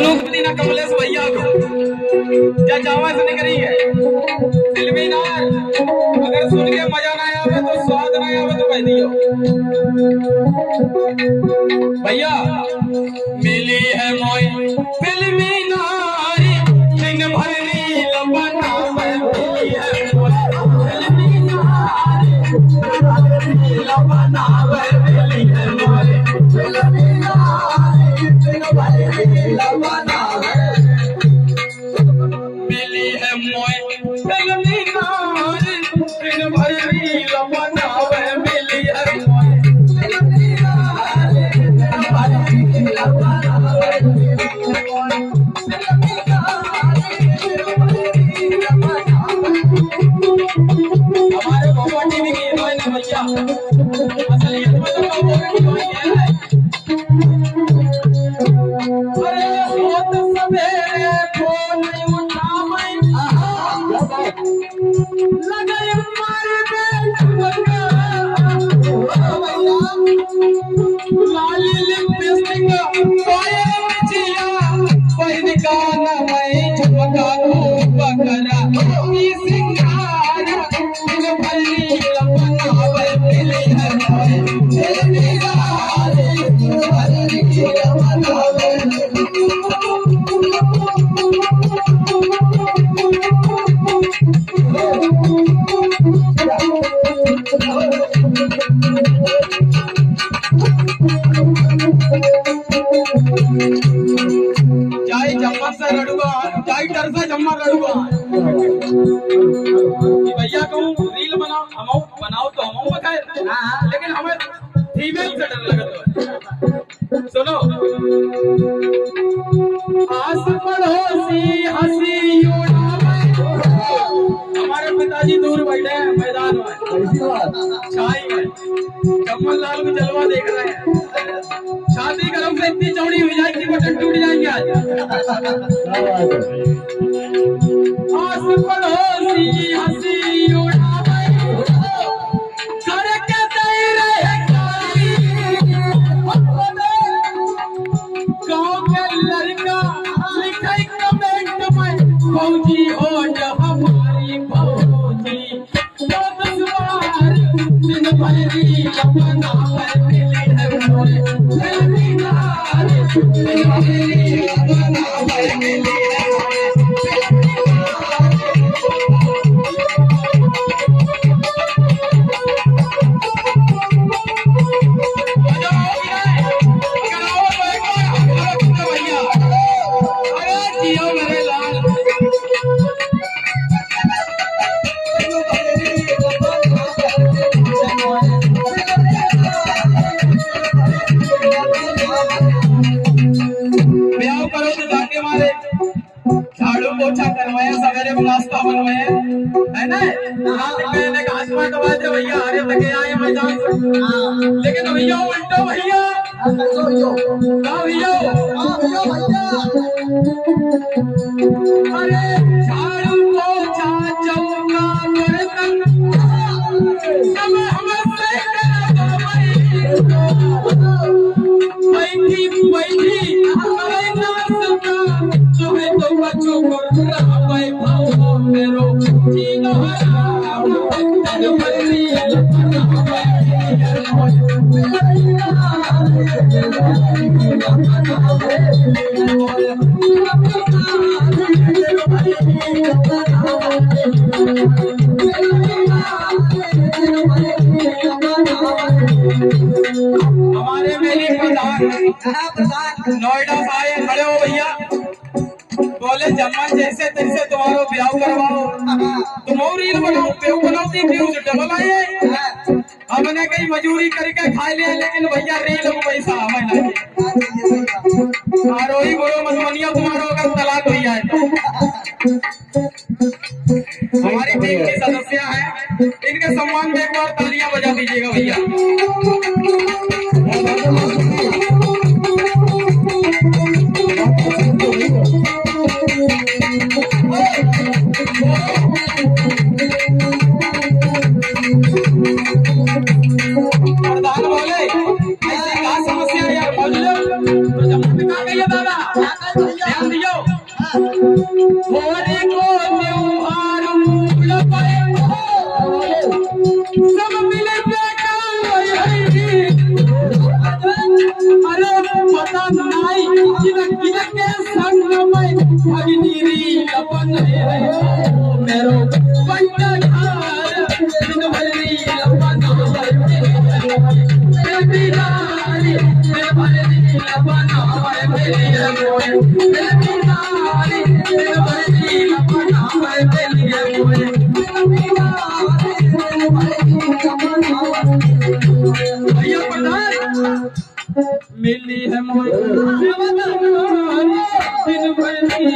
ना कमलेश भैया को क्या चावा से निकली है फिल्मी नार। अगर सुन के मजा ना आवे तो स्वाद ना आवे तो कह दियो भैया। मिली है मोई फिल्मी नारी दिन भर रील बनावे। मिली है मोई फिल्मी नारी रील बनावे। मिली है मोई फिल्मी नारी दिन भर रील बनावे। मिली है मोई फिल्मी नारी दिन भर रील बनावे। मिली है मोई फिल्मी नारी दिन भर रील बनावे। हमारे भगवान टीवी की हीरोइन है भैया। असलियत में तो वो हीरोइन है। अरे बहुत सवेरे फोन उठावे लगे मारे लाली लिपस्टिक पायल बिछिया पहन गाना मैं झुमका खूब बकरा की सिंगार दिन भरी लपनावे। मिली है मोई फिल्मी नारी दिन भरी लपनावे। चाहे चम्मच से लड़ूगा चाहे डर से जम्मा लड़ूगा कि भैया कहूँ रील बनाओ हम बनाओ तो हम बताए लेकिन हमें फीमेल से डर लगता है। सुनो आस पड़ोसी हंसी उड़ावे। हमारे पिताजी दूर बैठे हैं मैदान में छाई में कमल लाल को जलवा देख रहे हैं। शादी करम से इतनी चौड़ी हो जाएगी बटन टूट जाएंगे आज। आस पड़ोसी हंसी उड़ावे घर के दे रहे गाँव के लड़का लिखे कमेंट में फौजी हो हमारी फौजी दिन भर रील बनावे। मिली है मोई फिल्मी नारी दिन भर रील बनावे। मिली है मोई फिल्मी पोछा करवाया सवेरे में नाश्ता बनवाया है ना। मैंने हाथ में दबा दे भैया अरे थके आए मैदान से। लेकिन भैया उल्टो भैया भैया अरे झाड़ू पोछा चौका बर्तन सब हमसे करा दो बैठी बैठी अरे नाश्ता तुम्हें तो बच्चों को रामाय भाव मेरो जीनो दिन भर रील बनावे। हमारे मेरी प्रधान नोएडा से आए खड़े हो भैया बोले जम्मा जैसे तैसे तुम्हारो ब्याह करवाओ तुम रील बनाओ पेव बनाओ व्यूज डबल आए। हमने कहीं मजूरी करके खा लिया लेकिन भैया रील में पैसा हमें ना आरोही बोलो मधुबनिया तुम्हारा अगर तलाक हुई है तो हमारी टीम की सदस्य है इनके सम्मान में एक बार तालियां बजा दीजिएगा भैया। प्रधान बोले ऐसी क्या समस्या है यार मौजूद तो जब कहा गई दादा ध्यान दियो होली को त्योहार मूल पे सब मिले अरे पता नहीं किन के संग में भगनीरी अपन मेरो बंदा घर दिन भरी अपन बेबी नारी दिन भरी अपन बेबी नारी दिन भरी अपन बेबी भैया प्रधान मिली है मोर दिन भरी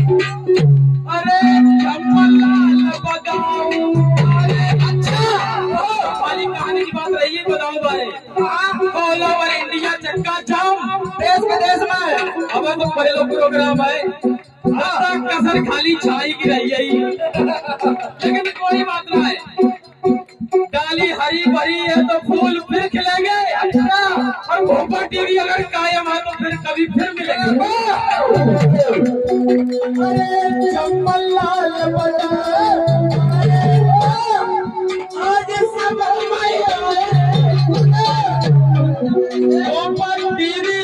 अरे कमलाल बजाऊं अरे अच्छा वाली कहानी की बात रही है बताऊं बारे ऑल ओवर इंडिया चक्का जाम देश विदेश में अब तो बड़े लोग प्रोग्राम है कसर खाली छाई की रही है लेकिन कोई बात ना है डाली हरी भरी है तो फूल फिर खिलेंगे अच्छा और भोपाल टीवी अगर कायम है तो फिर कभी फिर मिलेंगे चम्मलाल आज सब भोपाल टीवी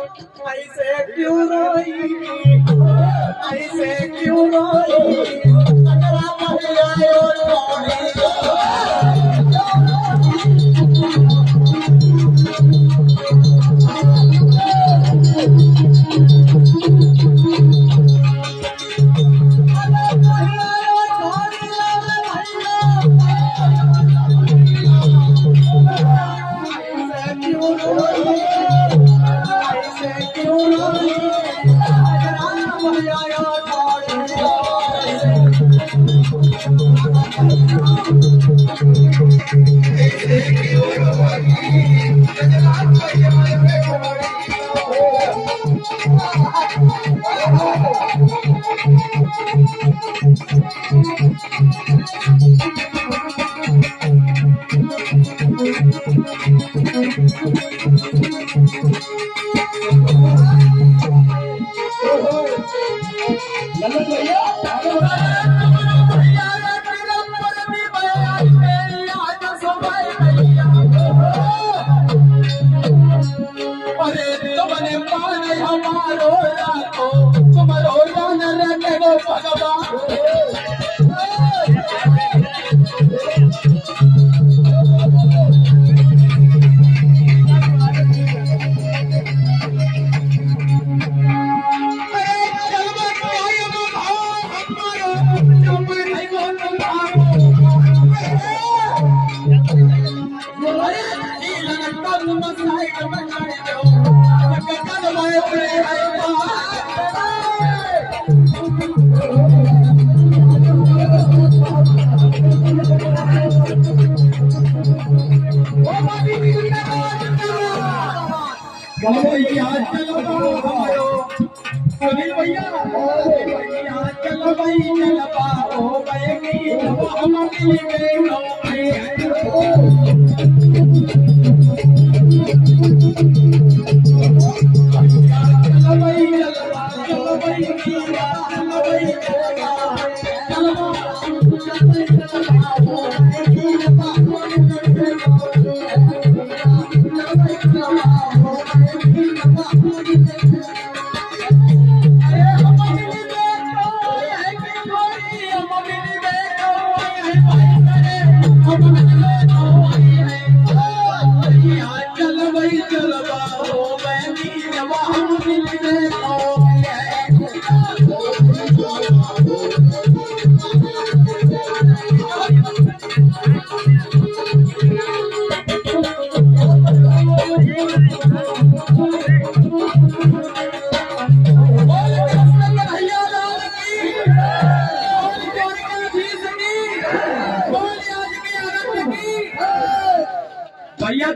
ऐसे क्यों रोई, ऐसे क्यों रोई, अगरा महिलाओं छोड़ी। भैया